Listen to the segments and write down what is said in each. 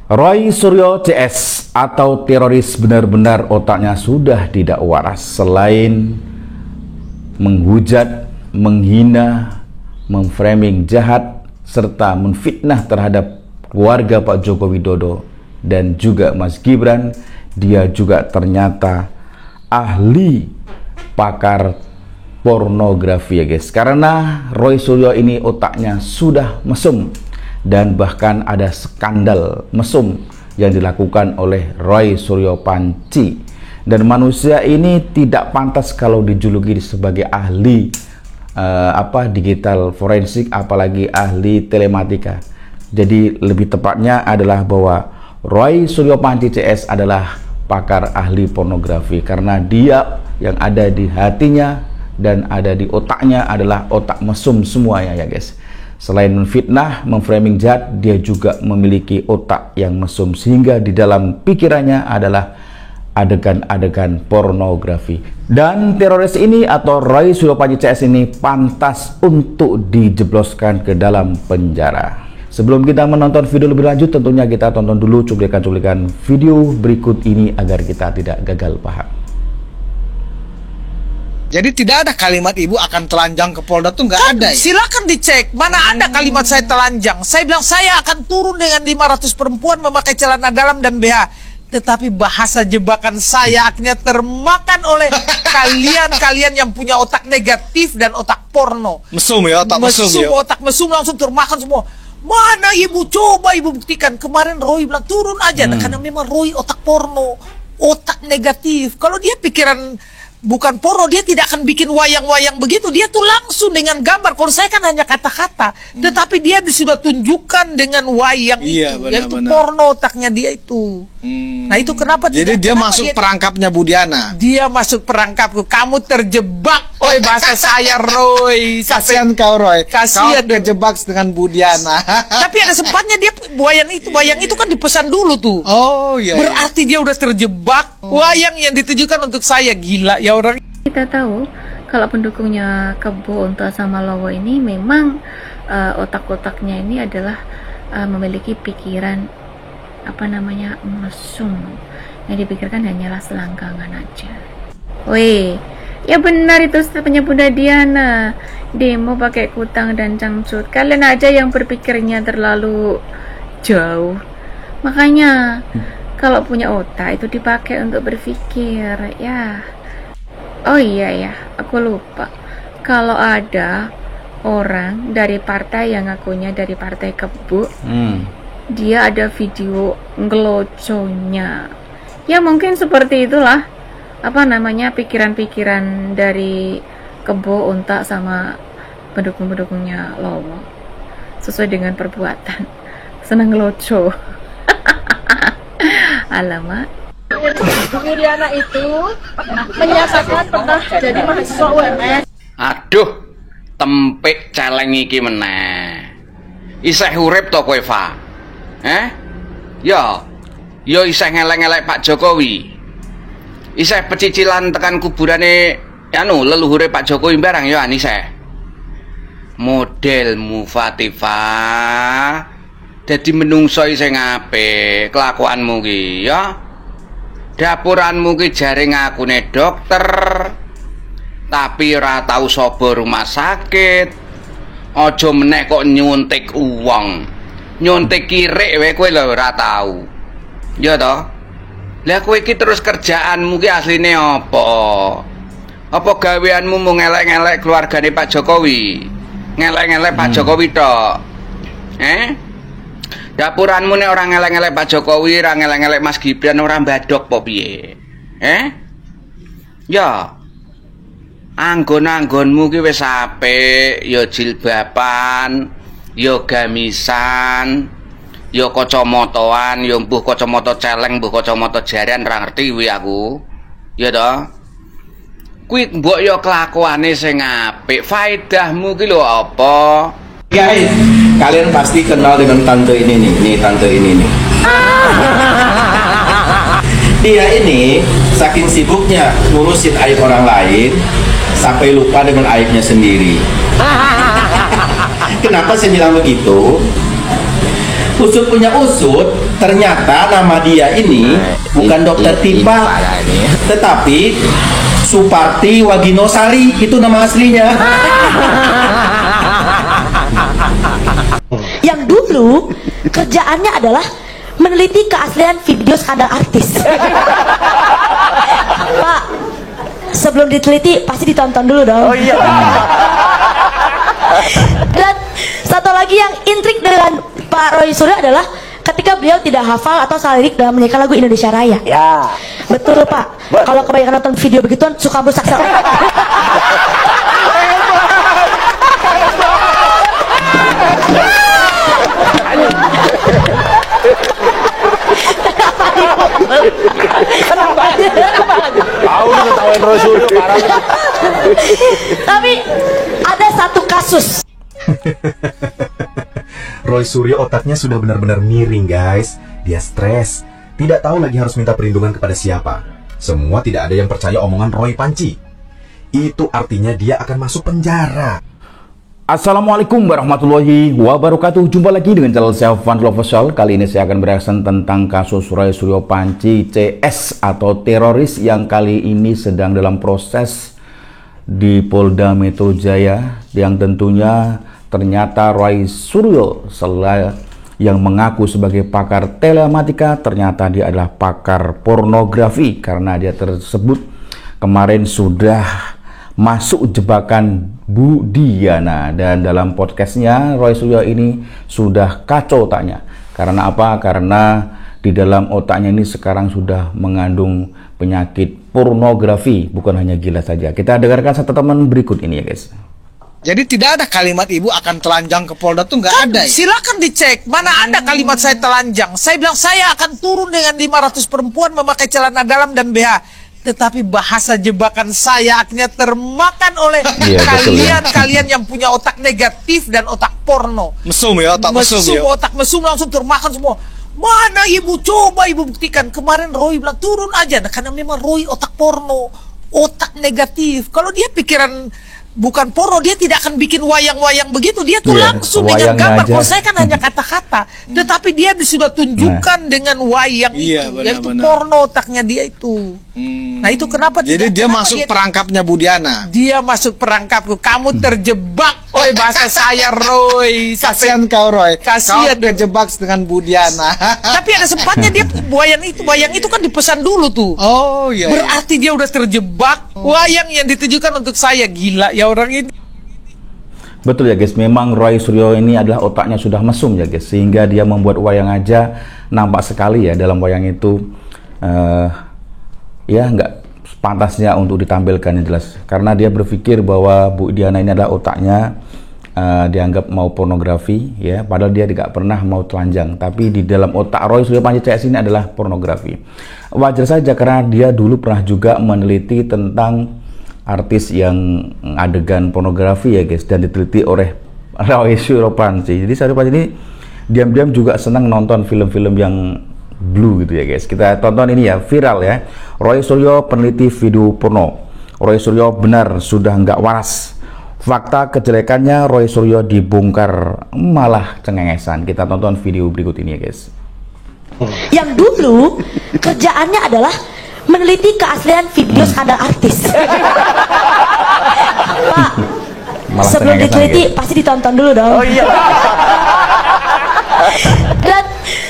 Roy Suryo CS atau teroris benar-benar otaknya sudah tidak waras. Selain menghujat, menghina, memframing jahat, serta menfitnah terhadap keluarga Pak Joko Widodo dan juga Mas Gibran, dia juga ternyata ahli pakar pornografi ya guys. Karena Roy Suryo ini otaknya sudah mesum, dan bahkan ada skandal mesum yang dilakukan oleh Roy Suryo Panci. Dan manusia ini tidak pantas kalau dijuluki sebagai ahli digital forensik, apalagi ahli telematika. Jadi lebih tepatnya adalah bahwa Roy Suryo Panci CS adalah pakar ahli pornografi, karena dia yang ada di hatinya dan ada di otaknya adalah otak mesum semuanya ya guys. Selain menfitnah, memframing jahat, dia juga memiliki otak yang mesum, sehingga di dalam pikirannya adalah adegan-adegan pornografi. Dan teroris ini atau Roy Suryo Panci CS ini pantas untuk dijebloskan ke dalam penjara. Sebelum kita menonton video lebih lanjut, tentunya kita tonton dulu cuplikan-cuplikan video berikut ini agar kita tidak gagal paham. Jadi tidak ada kalimat ibu akan telanjang ke Polda tuh nggak ada. Silakan dicek, mana ada kalimat saya telanjang. Saya bilang saya akan turun dengan 500 perempuan memakai celana dalam dan BH. Tetapi bahasa jebakan saya akhirnya termakan oleh kalian yang punya otak negatif dan otak porno. Mesum ya, otak mesum ya. Otak mesum langsung termakan semua. Mana ibu, coba ibu buktikan. Kemarin Roy bilang turun aja, karena memang Roy otak porno, otak negatif. Kalau dia pikiran bukan porno, dia tidak akan bikin wayang-wayang begitu. Dia tuh langsung dengan gambar. Kalau saya kan hanya kata-kata, tetapi dia sudah tunjukkan dengan wayang itu. Itu porno otaknya dia itu. Nah itu kenapa? Jadi dia masuk perangkapnya Budiana. Dia masuk perangkapku. Kamu terjebak. Oi, bahasa saya Roy. Kasihan kau Roy. Kasihan kau terjebak dengan Budiana. Tapi ada sempatnya dia wayang itu kan dipesan dulu tuh. Oh iya. Berarti dia udah terjebak. Wayang yang ditujukan untuk saya, gila ya orang. Kita tahu kalau pendukungnya Kebo Unta sama Lowo ini memang otak-otaknya ini adalah memiliki pikiran mesum. Yang dipikirkan hanyalah selangkangan aja. Weh, ya benar itu punya Bunda Diana. Demo pakai kutang dan cangcut. Kalian aja yang berpikirnya terlalu jauh. Makanya kalau punya otak itu dipakai untuk berpikir ya. Oh iya ya, aku lupa. Kalau ada orang dari partai yang ngakunya dari partai Kebo, dia ada video ngeloconya. Ya mungkin seperti itulah pikiran-pikiran dari Kebo Unta sama pendukung-pendukungnya Lowo. Sesuai dengan perbuatan. Senang ngeloco. Alamak. Budiana itu menyatakan pernah jadi mahasiswa UMS. Aduh, tempik celeng iki meneh. Isih urip to kowe, Fa? Yo isih ngelek-ngelek Pak Jokowi. Isih pecicilan tekan kuburane leluhure Pak Jokowi barang yo isih. Modelmu Fatifa. Dadi menungso isih apik kelakuanmu ki ya. Dapuranmu ki jare ngakune dokter, tapi ora tau sapa rumah sakit. Aja meneh kok nyuntik uang. Nyuntik kirik wae kowe lho ora tau. Ya toh? Lah kowe iki terus kerjaanmu ki asline apa? Apa gaweanmu mung ngelek-ngelek keluargane Pak Jokowi? Ngelek-ngelek Pak Jokowi tok. Dapuranmu nek orang ngelek-ngelek Pak Jokowi, orang ngelek-ngelek Mas Gibran, orang badok po piye? Ya. Anggon-anggonmu ki wis apik, ya jilbaban, ya gamisan, ya kacamataan, ya mbuh kacamata celeng, mbuh kacamata jarian, ora ngerti kuwi aku. Ya toh? Kuwi mbok ya kelakuane sing apik. Faedahmu ki lho apa? Guys, kalian pasti kenal dengan tante ini nih, tante ini nih. Dia ini saking sibuknya ngurusin aib orang lain sampai lupa dengan aibnya sendiri. Kenapa saya bilang begitu? Usut punya usut, ternyata nama dia ini bukan dokter Tipa, tetapi Suparti Waginosari, itu nama aslinya. Yang dulu kerjaannya adalah meneliti keaslian video skandal artis. Pak, sebelum diteliti pasti ditonton dulu dong. Oh iya. Dan satu lagi yang intrik dengan Pak Roy Suryo adalah ketika beliau tidak hafal atau salah lirik dalam menyanyikan lagu Indonesia Raya. Ya. Betul Pak. Kalau kebanyakan nonton video begituan suka merusak sel. Tapi ada satu kasus. Roy Suryo otaknya sudah benar-benar miring, guys. Dia stres, tidak tahu lagi harus minta perlindungan kepada siapa. Semua tidak ada yang percaya omongan Roy Panci. Itu artinya dia akan masuk penjara. Assalamualaikum warahmatullahi wabarakatuh. Jumpa lagi dengan channel saya Fantul Official. Kali ini saya akan bereaction tentang kasus Roy Suryo Panci CS atau teroris yang kali ini sedang dalam proses di Polda Metro Jaya, yang tentunya ternyata Roy Suryo yang mengaku sebagai pakar telematika ternyata dia adalah pakar pornografi, karena dia tersebut kemarin sudah masuk jebakan Bu Diana, dan dalam podcastnya Roy Suryo ini sudah kacau otaknya. Karena apa? Karena di dalam otaknya ini sekarang sudah mengandung penyakit pornografi, bukan hanya gila saja. Kita dengarkan satu teman berikut ini ya guys. Jadi tidak ada kalimat ibu akan telanjang ke Polda tuh nggak Kan, ada ya? silakan dicek. Mana ada kalimat saya telanjang. Saya bilang saya akan turun dengan 500 perempuan memakai celana dalam dan BH. Tetapi bahasa jebakan saya akhirnya termakan oleh kalian yang punya otak negatif dan otak porno. Mesum ya, otak mesum ya. Otak mesum langsung termakan semua. Mana ibu? Coba ibu buktikan. Kemarin Roy bilang turun aja. Nah, karena memang Roy otak porno, otak negatif. Kalau dia pikiran bukan porno, dia tidak akan bikin wayang-wayang begitu. Dia tuh langsung dengan gambar. Kalau saya kan hanya kata-kata, tetapi dia sudah tunjukkan dengan wayang itu. Yaitu porno otaknya dia itu. Nah itu kenapa? Jadi dia masuk perangkapnya Bu Diana. Dia masuk perangkapku. Kamu terjebak. Oi, bahasa saya Roy. Kasihan kau Roy. Kasihan. Kau terjebak dengan Bu Diana. Tapi ada sempatnya dia wayang itu kan dipesan dulu tuh. Oh iya. Berarti dia udah terjebak. Wayang yang ditujukan untuk saya. Gila ya orang ini. Betul ya guys, memang Roy Suryo ini adalah otaknya sudah mesum ya guys, sehingga dia membuat wayang aja nampak sekali ya dalam wayang itu ya nggak pantasnya untuk ditampilkan, yang jelas. Karena dia berpikir bahwa Bu Diana ini adalah otaknya dianggap mau pornografi ya, padahal dia tidak pernah mau telanjang. Tapi di dalam otak Roy Suryo Panci CS ini adalah pornografi. Wajar saja karena dia dulu pernah juga meneliti tentang artis yang adegan pornografi ya guys, dan diteliti oleh Roy Suryo Panci. Jadi Suryo Panci ini diam-diam juga senang nonton film-film yang blue gitu ya guys. Kita tonton ini ya, viral ya. Roy Suryo peneliti video porno. Roy Suryo benar sudah nggak waras. Fakta kejelekannya Roy Suryo dibongkar, malah cengengesan. Kita tonton video berikut ini ya guys. Yang dulu kerjaannya adalah meneliti keaslian video skandal artis. Pak, Malah sebelum diteliti guys, pasti ditonton dulu dong. Oh iya. Dan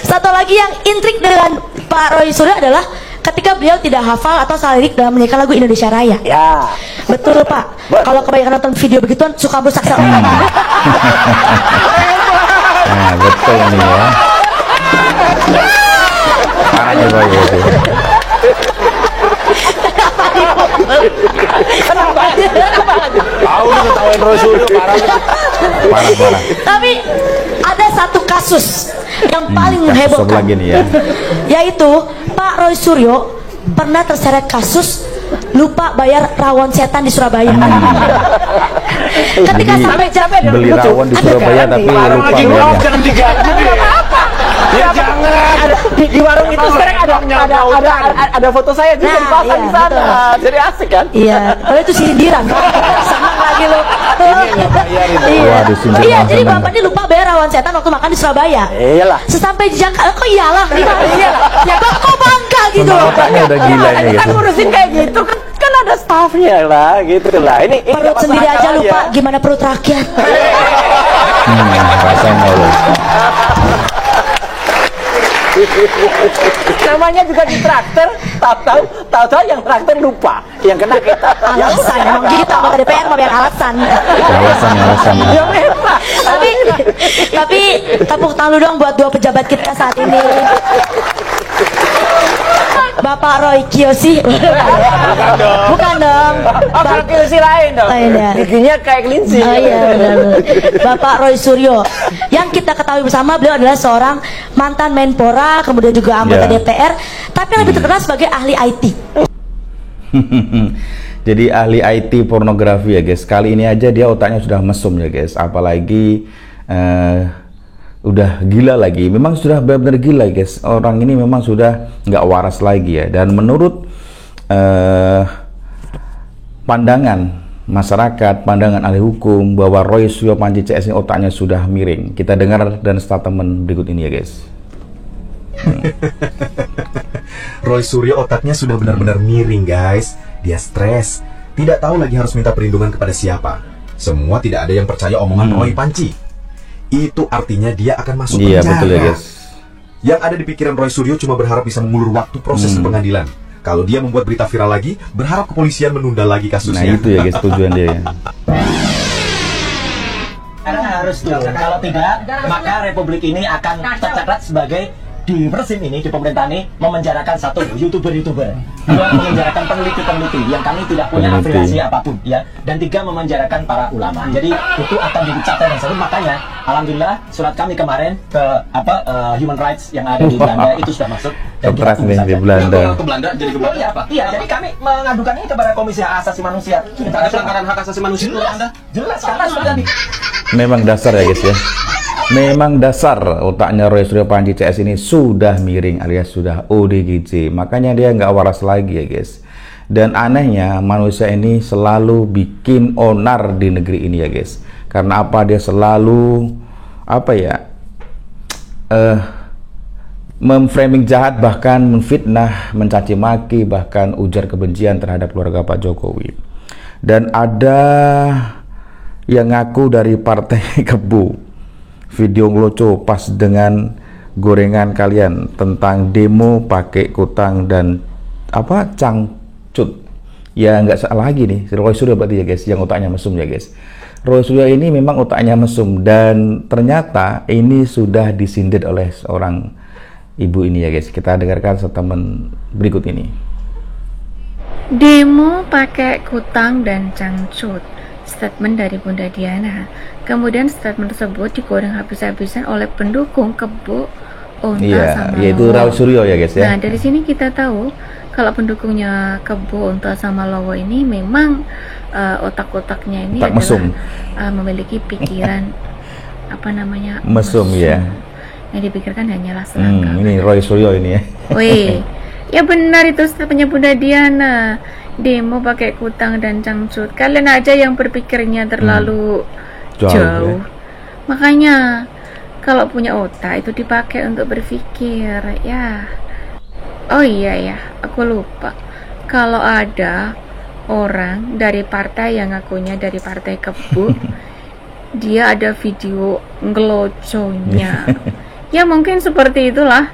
satu lagi yang intrik dengan Pak Roy Suryo adalah ketika beliau tidak hafal atau salah lirik dalam menyanyikan lagu Indonesia Raya. Ya. Betul Pak. Kalau kebanyakan nonton video begituan suka merusak sel. Nah betul nih ya. Parahnya Roy itu. Parah. Tapi ada satu kasus yang paling menghebohkan, ya. yaitu Pak Roy Suryo pernah terseret kasus lupa bayar rawon setan di Surabaya. Ketika sampai beli rawon di Surabaya tapi lupa bayarnya. Jangan diganggu deh. Ya jangan. Di warung itu sekarang ada foto saya juga dipasang di sana. Jadi asik kan? Iya, kalau itu sindiran. Sama lagi lo. Ini nggak bayar ini. Iya, Wah, disindir iya langsung jadi kan. bapak ini lupa bayar rawan setan waktu makan di Surabaya. Iyalah. Sesampai di Jakarta, kok iyalah, iyalah. Ya kok bangga gitu Memang loh. otaknya udah gila ini Kan gitu. ngurusin kayak gitu kan ada staffnya lah gitu lah. Ini Perut nggak sendiri masuk aja akal lupa gimana perut rakyat. Rasanya loh. Namanya juga di traktor, tahu-tahu yang traktor lupa, yang kena kita. Alasan emang gitu anggota DPR mau yang alasan. Alasan. Ya memang. Tapi tepuk tangan lu dong buat dua pejabat kita saat ini. Bapak Roy Kiyoshi. Bukan dong. Oh, kalau Kiyoshi lain dong. Lain ya. Giginya kayak kelinci. Oh iya benar. Bapak Roy Suryo. Yang kita ketahui bersama beliau adalah seorang mantan Menpora, kemudian juga anggota Ya. DPR, tapi lebih terkenal sebagai ahli IT. Jadi ahli IT pornografi ya guys. Kali ini aja dia otaknya sudah mesum ya guys. Apalagi udah gila lagi. Memang sudah benar-benar gila guys. Orang ini memang sudah nggak waras lagi ya. Dan menurut pandangan masyarakat, pandangan ahli hukum bahwa Roy Suryo Panji CS ini otaknya sudah miring. Kita dengar dan statement berikut ini ya guys. Roy Suryo otaknya sudah benar-benar miring guys. Dia stres, tidak tahu lagi harus minta perlindungan kepada siapa. Semua tidak ada yang percaya omongan Roy Panci. Itu artinya dia akan masuk Iya penjara. betul ya guys. Yang ada di pikiran Roy Suryo cuma berharap bisa mengulur waktu proses pengadilan. Kalau dia membuat berita viral lagi, berharap kepolisian menunda lagi Nah kasusnya. itu ya guys tujuan dia ya. Karena harus tuh, kalau tidak, maka republik ini akan tercatat sebagai di rezim ini, di pemerintahan ini memenjarakan satu youtuber-youtuber, dua memenjarakan peneliti-peneliti yang kami tidak punya afiliasi apapun, ya, dan tiga memenjarakan para ulama. Jadi itu akan jadi catatan yang seru. Makanya, alhamdulillah surat kami kemarin ke Human Rights yang ada di Belanda itu sudah masuk. Dan kita Keras tunggu nih saja. di Belanda. Ke Belanda jadi ke Belanda apa? Iya, jadi kami mengadukan ini kepada Komisi Hak Asasi Manusia. Kita ada pelanggaran hak asasi manusia itu Anda? Jelas, karena sudah di Memang dasar ya guys ya. Memang dasar otaknya Roy Suryo Panji CS ini sudah miring alias sudah ODGJ. Makanya dia nggak waras lagi ya guys. Dan anehnya manusia ini selalu bikin onar di negeri ini ya guys. Karena apa, dia selalu apa ya, memframing jahat, bahkan menfitnah, mencaci maki, bahkan ujar kebencian terhadap keluarga Pak Jokowi. Dan ada yang ngaku dari partai Kebu, video ngelucu pas dengan gorengan kalian tentang demo pakai kutang dan apa cangcut. Ya nggak salah lagi nih Roy Suryo berarti ya guys, yang otaknya mesum ya guys. Roy Suryo ini memang otaknya mesum dan ternyata ini sudah disindir oleh seorang ibu ini ya guys. Kita dengarkan statement berikut ini. Demo pakai kutang dan cangcut. Statement dari Bunda Diana. Kemudian statement tersebut digoreng habis-habisan oleh pendukung Kebo, Onta Iya, sama yaitu Lowo. Roy Suryo ya guys ya. Nah, dari sini kita tahu kalau pendukungnya Kebo, Onta sama Lowo ini memang otak-otaknya ini Otak mesum. memiliki pikiran apa namanya? Mesum ya. Yang dipikirkan hanyalah selangkah. Ini Roy Suryo ini ya. Wih, ya benar itu statementnya Bunda Diana. Demo pakai kutang dan cangcut. Kalian aja yang berpikirnya terlalu jauh. Makanya kalau punya otak itu dipakai untuk berpikir ya. Oh iya ya, aku lupa. Kalau ada orang dari partai yang ngakunya dari partai Kebu, dia ada video ngeloconya. Ya mungkin seperti itulah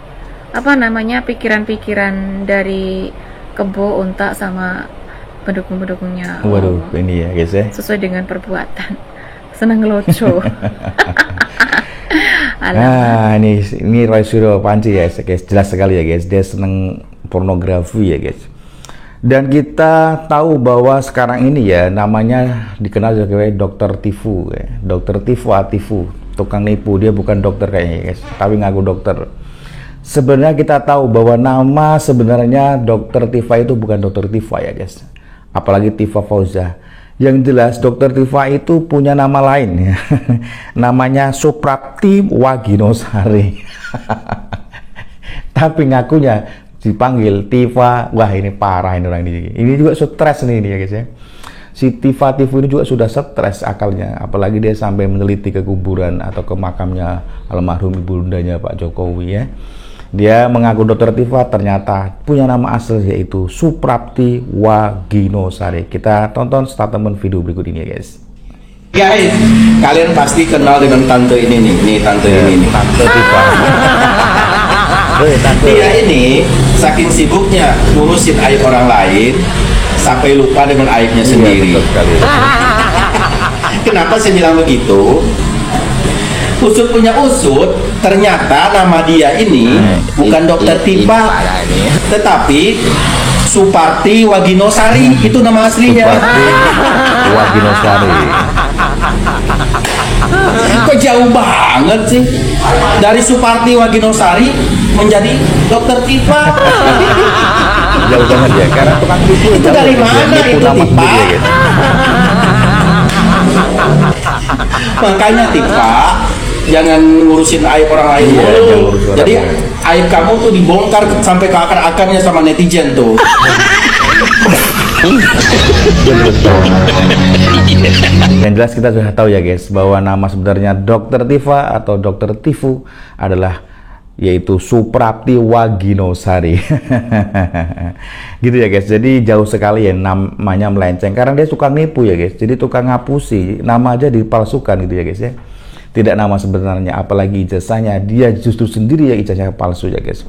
apa namanya pikiran-pikiran dari Kebo, Unta sama pendukung-pendukungnya. Waduh, ini ya guys ya. Sesuai dengan perbuatan. Senang ngeloco. ini Roy Suryo Panci ya guys, jelas sekali ya guys, dia seneng pornografi ya guys. Dan kita tahu bahwa sekarang ini ya namanya dikenal sebagai Dokter Tifu ya. Dokter Tifu Atifu, tukang nipu. Dia bukan dokter kayaknya guys, tapi ngaku dokter. Sebenarnya kita tahu bahwa nama sebenarnya Dokter Tifa itu bukan Dokter Tifa ya guys, apalagi Tifa Fauza. Yang jelas Dokter Tifa itu punya nama lain ya. Namanya Suprapti Waginosari. Tapi ngakunya dipanggil Tifa. Wah ini parah ini orang ini. Ini juga stres nih ya guys ya. si Tifa-Tifu ini juga sudah stres akalnya, apalagi dia sampai meneliti ke kuburan atau ke makamnya almarhum ibundanya Pak Jokowi ya. Dia mengaku dokter Tifa ternyata punya nama asli yaitu Suprapti Waginosari. Kita tonton statement video berikut ini ya guys. Guys, kalian pasti kenal dengan tante ini nih, tante ini nih. Tante Tifa. Dia ini saking sibuknya ngurusin aib orang lain sampai lupa dengan aibnya sendiri. Kenapa saya bilang begitu? Usut punya usut, ternyata nama dia ini bukan dokter Tifa, tetapi Suparti Waginosari, itu nama aslinya. Suparti Waginosari. Kok jauh banget sih dari Suparti Waginosari menjadi dokter Tifa? Jauh banget ya, karena tukang tipu itu dari mana itu Tifa? Makanya Tifa, jangan ngurusin aib orang lain dulu. Jadi aib kamu tuh dibongkar sampai ke akar-akarnya sama netizen tuh. Yang jelas kita sudah tahu ya guys, bahwa nama sebenarnya Dokter Tifa atau Dokter Tifu adalah yaitu Suprapti Waginosari. Gitu ya guys, jadi jauh sekali ya namanya melenceng, karena dia suka nipu ya guys, jadi tukang ngapusi, nama aja dipalsukan gitu ya guys ya. Tidak nama sebenarnya, apalagi ijazahnya, dia justru sendiri yang ijazahnya palsu ya guys.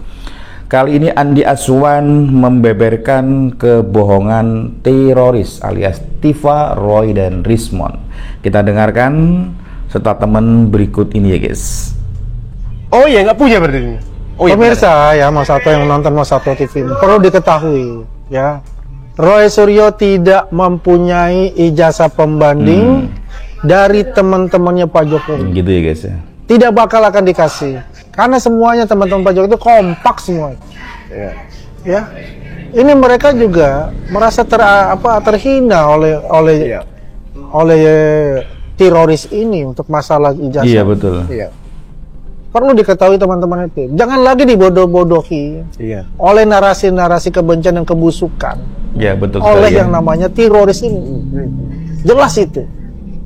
Kali ini Andi Azwan membeberkan kebohongan teroris alias Tifa, Roy, dan Rismond. Kita dengarkan statement berikut ini ya guys. Oh iya, nggak punya berarti ini. Oh, iya, pemirsa ya, Mas Sato yang menonton Mas Sato TV, perlu diketahui ya, Roy Suryo tidak mempunyai ijazah pembanding dari teman-temannya Pak Jokowi. Gitu ya guys ya. Tidak bakal akan dikasih, karena semuanya teman-teman Pak Jokowi itu kompak semua. Ya, ini mereka juga merasa terhina oleh teroris ini untuk masalah ijazah. Iya betul. Iya. Perlu diketahui teman-teman itu, jangan lagi dibodoh-bodohi oleh narasi-narasi kebencian dan kebusukan. Iya betul. Oleh yang namanya teroris ini. Jelas itu.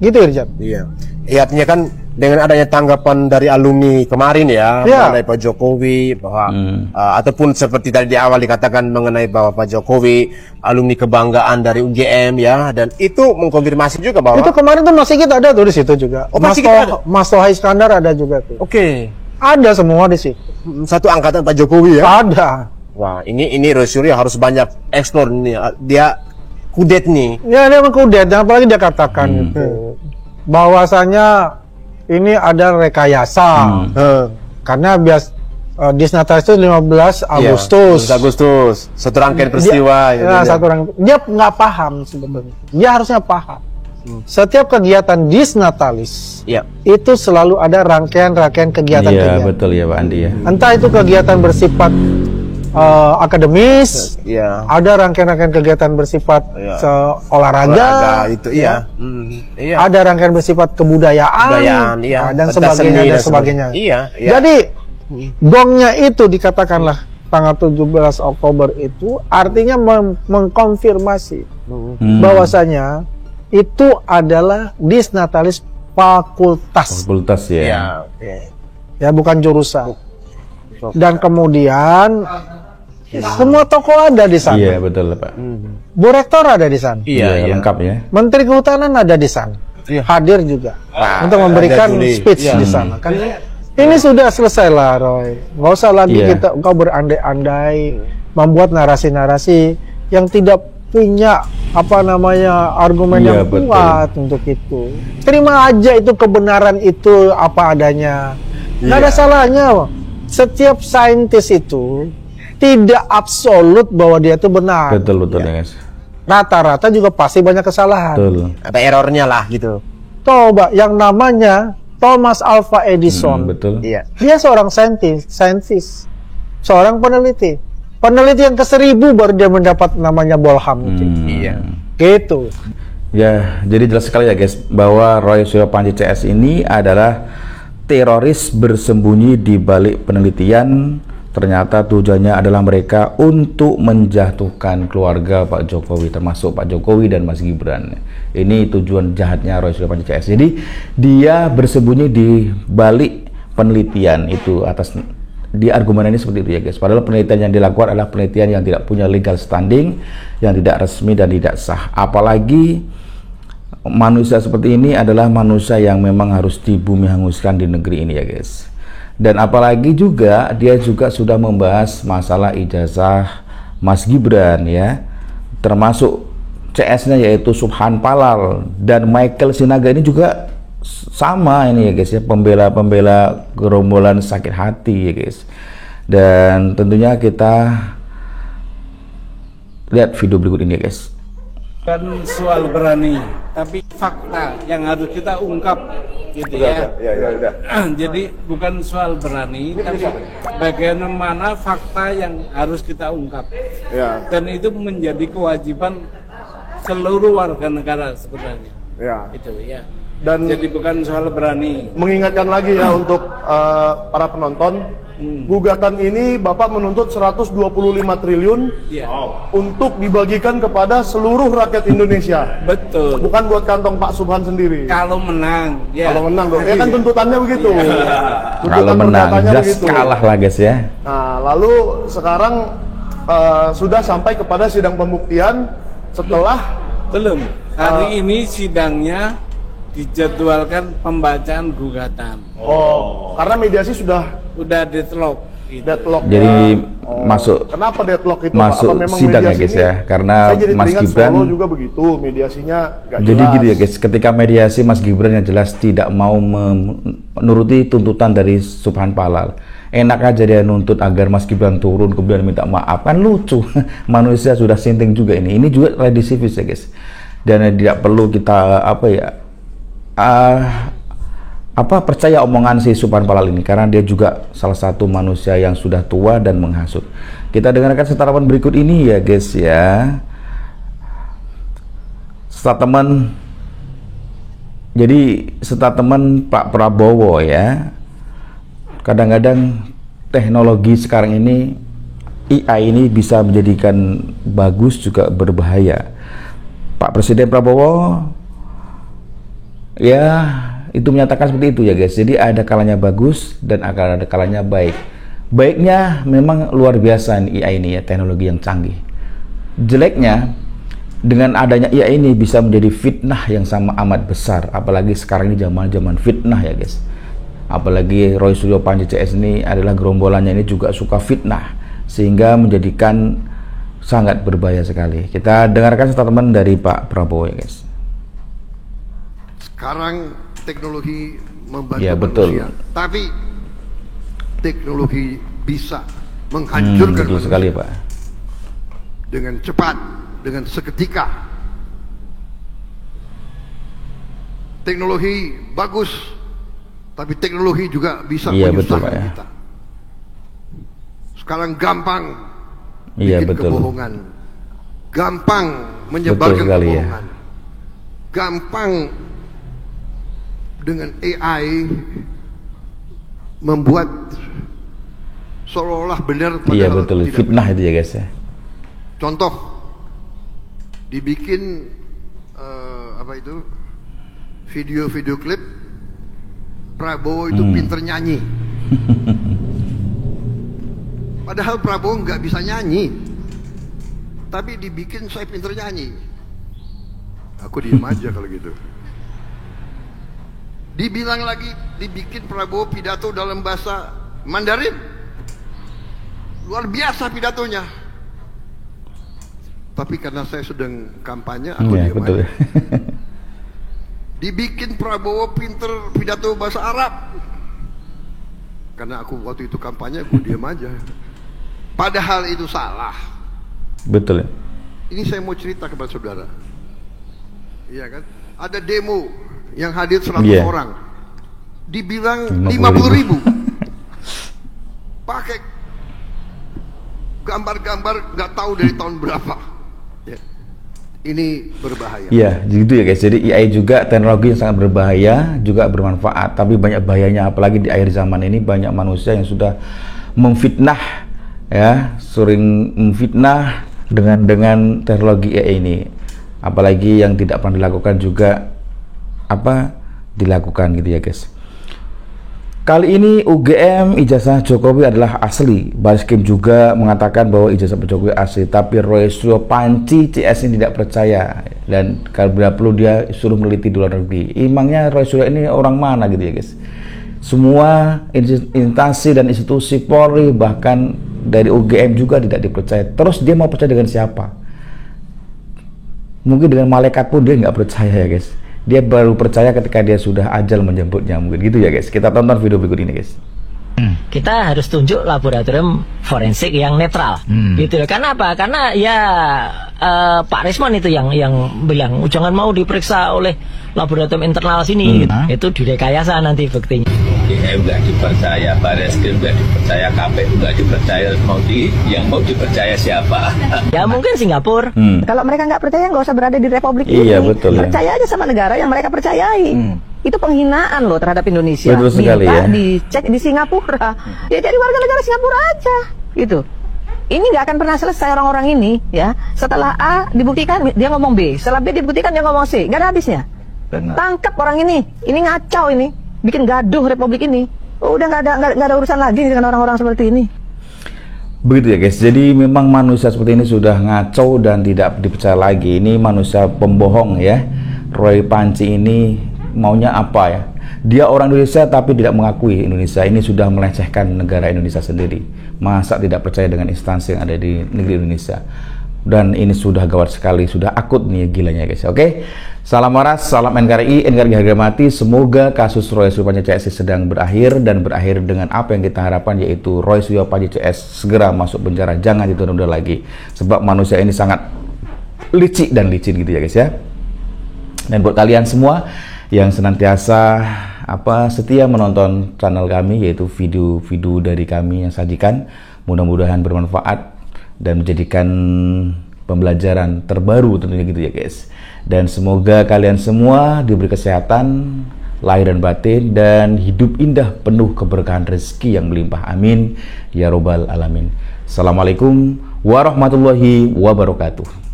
Gitu Irjan. Iya. Ya, artinya kan dengan adanya tanggapan dari alumni kemarin ya, mengenai Pak Jokowi bahwa ataupun seperti tadi di awal dikatakan mengenai bahwa Pak Jokowi alumni kebanggaan dari UGM ya, dan itu mengkonfirmasi juga bahwa itu kemarin tuh Mas Sigit ada tuh di situ juga. Oh, Mas Toha Iskandar ada juga tuh. Oke. Ada semua di situ. Satu angkatan Pak Jokowi ya. Ada. Wah, ini Roy Suryo harus banyak eksplor nih. Dia kudet nih. Ya, dia kudet, apalagi dia katakan itu bahwasanya ini ada rekayasa. Karena Disnatalis itu 15 Agustus. Agustus. Satu rangkaian peristiwa. Dia nggak paham sebetulnya. Dia harusnya paham. Setiap kegiatan Disnatalis itu selalu ada rangkaian kegiatan. Iya betul ya Pak Andi ya. Entah itu kegiatan bersifat akademis, ada rangkaian kegiatan bersifat olahraga, itu ada rangkaian bersifat kebudayaan, dan sebagainya. Jadi gongnya itu dikatakanlah tanggal 17 Oktober itu artinya mengkonfirmasi bahwasanya itu adalah Disnatalis fakultas. Fakultas ya. Ya bukan jurusan. Dan kemudian semua tokoh ada di sana. Iya betul Pak. Bu Rektor ada di sana. Iya lengkap ya. Menteri Kehutanan ada di sana. Hadir juga untuk memberikan speech di sana. Kan ini sudah selesai lah Roy. Nggak usah lagi engkau berandai-andai membuat narasi-narasi yang tidak punya argumen yang kuat untuk itu. Terima aja itu kebenaran itu apa adanya. Nggak ada salahnya. Setiap saintis itu tidak absolut bahwa dia itu benar. Betul ya guys. Rata-rata juga pasti banyak kesalahan. Betul. Ada errornya lah gitu. Coba yang namanya Thomas Alva Edison. Betul. Dia seorang saintis, seorang peneliti yang ke-1000 baru dia mendapat namanya Bolham. Gitu. Ya, jadi jelas sekali ya guys bahwa Roy Suryo Panji CS ini adalah teroris bersembunyi di balik penelitian Ternyata tujuannya adalah mereka untuk menjatuhkan keluarga Pak Jokowi, termasuk Pak Jokowi dan Mas Gibran. Ini tujuan jahatnya Roy Suryo Panji CS. Jadi dia bersembunyi di balik penelitian itu atas di argumen ini seperti itu ya guys. Padahal penelitian yang dilakukan adalah penelitian yang tidak punya legal standing, yang tidak resmi dan tidak sah. Apalagi manusia seperti ini adalah manusia yang memang harus dibumi hanguskan di negeri ini ya guys. Dan apalagi juga dia juga sudah membahas masalah ijazah Mas Gibran ya, termasuk CS-nya yaitu Subhan Palal dan Michael Sinaga ini juga sama ini ya guys ya, pembela gerombolan sakit hati ya guys. Dan tentunya kita lihat video berikut ini ya guys. Bukan soal berani, tapi fakta yang harus kita ungkap gitu ya. Jadi bukan soal berani, tapi bagaimana fakta yang harus kita ungkap. Dan itu menjadi kewajiban seluruh warga negara sebenarnya. Itu ya. Dan jadi bukan soal berani. Mengingatkan lagi ya untuk para penonton, gugatan ini Bapak menuntut 125 triliun untuk dibagikan kepada seluruh rakyat Indonesia. Betul. Bukan buat kantong Pak Subhan sendiri. Kalau menang, ya. Kalau menang dong. Ya kan tuntutannya begitu. Kalau menang, jelas kalah lah guys ya. Nah, lalu sekarang sudah sampai kepada sidang pembuktian setelah belum. Hari ini sidangnya dijadwalkan pembacaan gugatan. Karena mediasi sudah deadlock. Deadlock. Jadi masuk. Kenapa deadlock itu? Masuk Apa memang sidang ya guys ya, karena Mas Gibran Solo juga begitu, mediasinya gak jadi jelas. gitu ya guys, ketika mediasi Mas Gibran yang jelas tidak mau menuruti tuntutan dari Subhan Palal. Enak aja dia nuntut agar Mas Gibran turun kemudian minta maaf, kan lucu. Manusia sudah sinting juga ini. Ini juga residivis ya guys. Dan tidak perlu kita percaya omongan si Subhan Palal ini, karena dia juga salah satu manusia yang sudah tua dan menghasut. Kita dengarkan statement berikut ini ya guys ya. Statement, jadi statement Pak Prabowo ya. Kadang-kadang teknologi sekarang ini, AI ini bisa menjadikan bagus juga berbahaya. Pak Presiden Prabowo ya itu menyatakan seperti itu ya guys. Jadi ada kalanya bagus dan akan ada kalanya baik. Baiknya memang luar biasa nih AI ini ya, teknologi yang canggih. Jeleknya dengan adanya AI ini bisa menjadi fitnah yang sama amat besar. Apalagi sekarang ini zaman fitnah ya guys. Apalagi Roy Suryo Panji CS ini adalah gerombolannya ini juga suka fitnah, sehingga menjadikan sangat berbahaya sekali. Kita dengarkan statement dari Pak Prabowo ya guys. Sekarang teknologi membantu manusia, tapi teknologi bisa menghancurkan betul manusia sekali Pak. Dengan cepat, dengan seketika. Teknologi bagus, tapi teknologi juga bisa menyusahkan kita. Sekarang gampang bikin kebohongan, gampang menyebarkan kebohongan, gampang dengan AI membuat seolah-olah benar padahal tidak fitnah benar. Itu ya guys ya. Contoh, dibikin video klip Prabowo itu pinter nyanyi. Padahal Prabowo nggak bisa nyanyi, tapi dibikin saya pinter nyanyi. Aku diem aja kalau gitu. Dibilang lagi, dibikin Prabowo pidato dalam bahasa Mandarin. Luar biasa pidatonya. Tapi karena saya sedang kampanye, aku diem aja. Dibikin Prabowo pinter pidato bahasa Arab. Karena aku waktu itu kampanye, aku diem aja. Padahal itu salah. Betul ya. Ini saya mau cerita kepada saudara. Iya kan? Ada demo yang hadir 100 orang, dibilang 50.000. Pakai gambar-gambar nggak tahu dari tahun berapa. Ya. Ini berbahaya. Iya, gitu ya guys. Jadi AI juga teknologi yang sangat berbahaya, juga bermanfaat, tapi banyak bahayanya. Apalagi di akhir zaman ini banyak manusia yang sudah memfitnah, ya, sering memfitnah dengan teknologi AI ini. Apalagi yang tidak pernah dilakukan juga dilakukan gitu ya guys. Kali ini UGM ijazah Jokowi adalah asli. Baris Krim juga mengatakan bahwa ijazah Jokowi asli, tapi Roy Suryo Panci CS ini tidak percaya, dan kalau bila perlu dia suruh meneliti di luar negeri. Emangnya Roy Suryo ini orang mana gitu ya guys. Semua instansi dan institusi Polri, bahkan dari UGM juga tidak dipercaya. Terus dia mau percaya dengan siapa? Mungkin dengan malaikat pun dia nggak percaya ya guys. Dia baru percaya ketika dia sudah ajal menjemputnya, mungkin gitu ya guys. Kita tonton video berikut ini guys. Kita harus tunjuk laboratorium forensik yang netral, gitu. Karena apa? Karena ya Pak Risman itu yang bilang jangan mau diperiksa oleh laboratorium internal sini. Itu direkayasa nanti buktinya. UGM nggak dipercaya, Baris Krim nggak dipercaya, KPU nggak dipercaya, yang mau dipercaya siapa? Ya mungkin Singapura. Kalau mereka nggak percaya nggak usah berada di Republik ini. Iya, betul, percaya aja sama negara yang mereka percayai. Itu penghinaan loh terhadap Indonesia. Betul sekali, minta ya. dicek di Singapura. Dia jadi warga negara Singapura aja, gitu. Ini nggak akan pernah selesai orang-orang ini, ya. Setelah A dibuktikan dia ngomong B, setelah B dibuktikan dia ngomong C, nggak ada habisnya. Tangkap orang ini ngacau ini, bikin gaduh Republik ini. Udah nggak ada urusan lagi dengan orang-orang seperti ini. Begitu ya guys. Jadi memang manusia seperti ini sudah ngaco dan tidak dipercaya lagi. Ini manusia pembohong ya. Roy Panci ini maunya apa ya? Dia orang Indonesia tapi tidak mengakui Indonesia. Ini sudah melecehkan negara Indonesia sendiri. Masa tidak percaya dengan instansi yang ada di negeri Indonesia? Dan ini sudah gawat sekali, sudah akut nih gilanya guys. Oke, salam waras, salam NKRI harga mati. Semoga kasus Roy Suryo Panci CS sedang berakhir, dan berakhir dengan apa yang kita harapkan, yaitu Roy Suryo Panci CS segera masuk penjara, jangan ditunda lagi. Sebab manusia ini sangat licik dan licin gitu ya guys ya. Dan buat kalian semua yang senantiasa setia menonton channel kami, yaitu video-video dari kami yang sajikan, mudah-mudahan bermanfaat dan menjadikan pembelajaran terbaru tentunya gitu ya guys. Dan semoga kalian semua diberi kesehatan lahir dan batin, dan hidup indah penuh keberkahan rezeki yang melimpah, amin ya robbal alamin. Assalamualaikum warahmatullahi wabarakatuh.